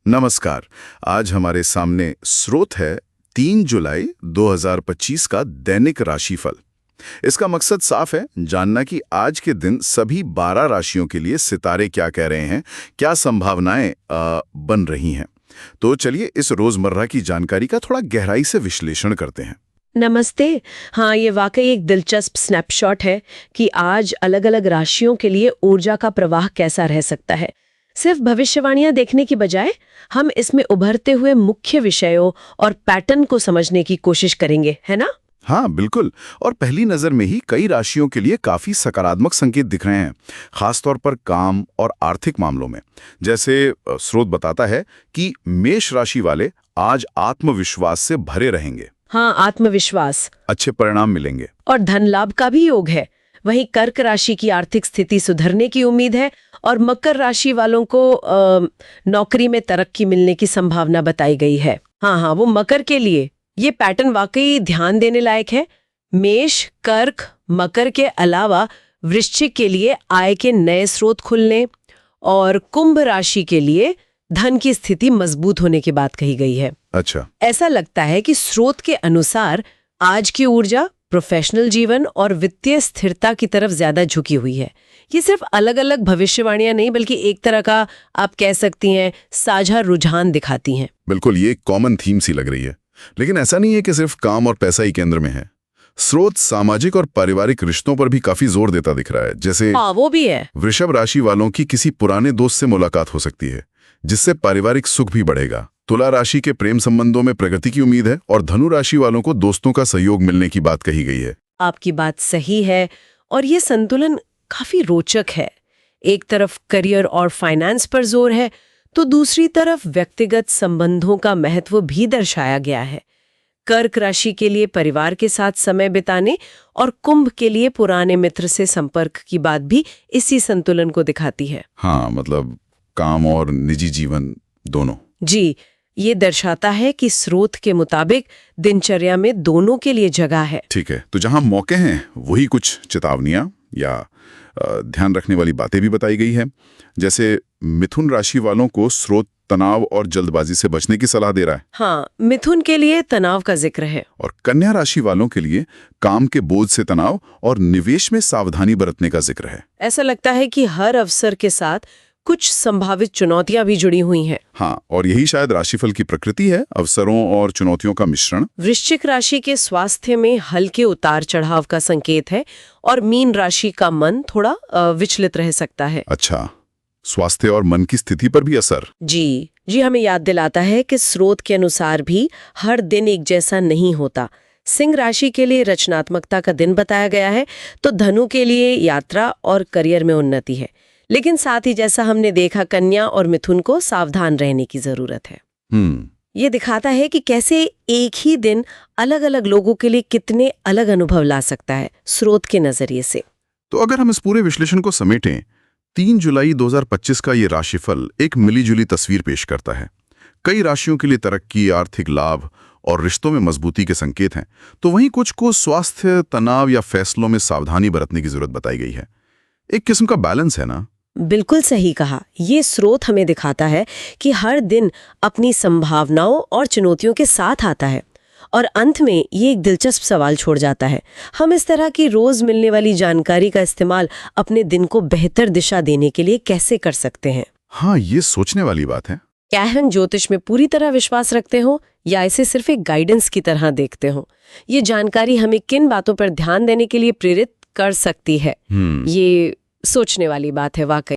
नमस्कार। आज हमारे सामने स्रोत है 3 जुलाई 2025 का दैनिक राशिफल। इसका मकसद साफ है, जानना कि आज के दिन सभी 12 राशियों के लिए सितारे क्या कह रहे हैं, क्या संभावनाएं बन रही हैं। तो चलिए इस रोजमर्रा की जानकारी का थोड़ा गहराई से विश्लेषण करते हैं। नमस्ते। हाँ, ये वाकई एक दिलचस्प स्नैपशॉट है कि आज अलग अलग राशियों के लिए ऊर्जा का प्रवाह कैसा रह सकता है। सिर्फ भविष्यवाणियां देखने की बजाय हम इसमें उभरते हुए मुख्य विषयों और पैटर्न को समझने की कोशिश करेंगे, है ना? हाँ बिल्कुल। और पहली नजर में ही कई राशियों के लिए काफी सकारात्मक संकेत दिख रहे हैं, खासतौर पर काम और आर्थिक मामलों में। जैसे स्रोत बताता है कि मेष राशि वाले आज आत्मविश्वास से भरे रहेंगे। हाँ, आत्मविश्वास, अच्छे परिणाम मिलेंगे। और धन लाभ का भी योग है। वहीं कर्क राशि की आर्थिक स्थिति सुधरने की उम्मीद है और मकर राशि वालों को नौकरी में तरक्की मिलने की संभावना बताई गई है। हाँ, वो मकर के लिए ये पैटर्न वाकई ध्यान देने लायक है। मेष, कर्क, मकर के अलावा वृश्चिक के लिए आय के नए स्रोत खुलने और कुंभ राशि के लिए धन की स्थिति मजबूत होने की बात कही गई है। अच्छा, ऐसा लगता है कि स्रोत के अनुसार आज की ऊर्जा प्रोफेशनल जीवन और वित्तीय स्थिरता की तरफ ज्यादा झुकी हुई है। ये सिर्फ अलग अलग भविष्यवाणियां नहीं, बल्कि एक तरह का आप कह सकती हैं साझा रुझान दिखाती हैं। बिल्कुल, ये कॉमन थीम सी लग रही है। लेकिन ऐसा नहीं है कि सिर्फ काम और पैसा ही केंद्र में है। स्रोत सामाजिक और पारिवारिक रिश्तों पर भी काफी जोर देता दिख रहा है। जैसे हाँ, वो भी है। वृषभ राशि वालों की किसी पुराने दोस्त से मुलाकात हो सकती है, जिससे पारिवारिक सुख भी बढ़ेगा। तुला राशि के प्रेम संबंधों में प्रगति की उम्मीद है और धनु राशि वालों को दोस्तों का सहयोग मिलने की बात कही गई है। आपकी बात सही है और ये संतुलन काफी रोचक है। एक तरफ करियर और फाइनेंस पर जोर है, तो दूसरी तरफ व्यक्तिगत संबंधों का महत्व भी दर्शाया गया है। कर्क राशि के लिए परिवार के साथ समय बिताने और कुंभ के लिए पुराने मित्र से संपर्क की बात भी इसी संतुलन को दिखाती है। हाँ, मतलब काम और निजी जीवन दोनों। जी, ये दर्शाता है कि स्रोत के मुताबिक दिनचर्या में दोनों के लिए जगह है। ठीक है, तो जहां मौके हैं वही कुछ चेतावनियां या ध्यान रखने वाली बातें भी बताई गई है। जैसे मिथुन राशि वालों को स्रोत तनाव और जल्दबाजी से बचने की सलाह दे रहा है। हाँ, मिथुन के लिए तनाव का जिक्र है। और कन्या राशि वालों के लिए काम के बोझ से तनाव और निवेश में सावधानी बरतने का जिक्र है। ऐसा लगता है कि हर अवसर के साथ कुछ संभावित चुनौतियां भी जुड़ी हुई हैं। हाँ, और यही शायद राशिफल की प्रकृति है, अवसरों और चुनौतियों का मिश्रण। वृश्चिक राशि के स्वास्थ्य में हल्के उतार चढ़ाव का संकेत है और मीन राशि का मन थोड़ा विचलित रह सकता है। अच्छा, स्वास्थ्य और मन की स्थिति पर भी असर। जी, हमें याद दिलाता है कि स्रोत के अनुसार भी हर दिन एक जैसा नहीं होता। सिंह राशि के लिए रचनात्मकता का दिन बताया गया है, तो धनु के लिए यात्रा और करियर में उन्नति है। लेकिन साथ ही जैसा हमने देखा, कन्या और मिथुन को सावधान रहने की जरूरत है। ये दिखाता है कि कैसे एक ही दिन अलग अलग लोगों के लिए कितने अलग अनुभव ला सकता है स्रोत के नजरिए से। तो अगर हम इस पूरे विश्लेषण को समेटें, 3 जुलाई 2025 का ये राशिफल एक मिलीजुली तस्वीर पेश करता है। कई राशियों के लिए तरक्की, आर्थिक लाभ और रिश्तों में मजबूती के संकेत हैं, तो वहीं कुछ को स्वास्थ्य, तनाव या फैसलों में सावधानी बरतने की जरूरत बताई गई है। एक किस्म का बैलेंस है ना? बिल्कुल सही कहा। ये स्रोत हमें दिखाता है कि हर दिन अपनी संभावनाओं और चुनौतियों के साथ आता है। और अंत में ये एक दिलचस्प सवाल छोड़ जाता है, हम इस तरह की रोज मिलने वाली जानकारी का इस्तेमाल अपने दिन को बेहतर दिशा देने के लिए कैसे कर सकते हैं? हाँ, ये सोचने वाली बात है। क्या हम ज्योतिष में पूरी तरह विश्वास रखते हो या इसे सिर्फ एक गाइडेंस की तरह देखते हो? ये जानकारी हमें किन बातों पर ध्यान देने के लिए प्रेरित कर सकती है? ये सोचने वाली बात है वाकई।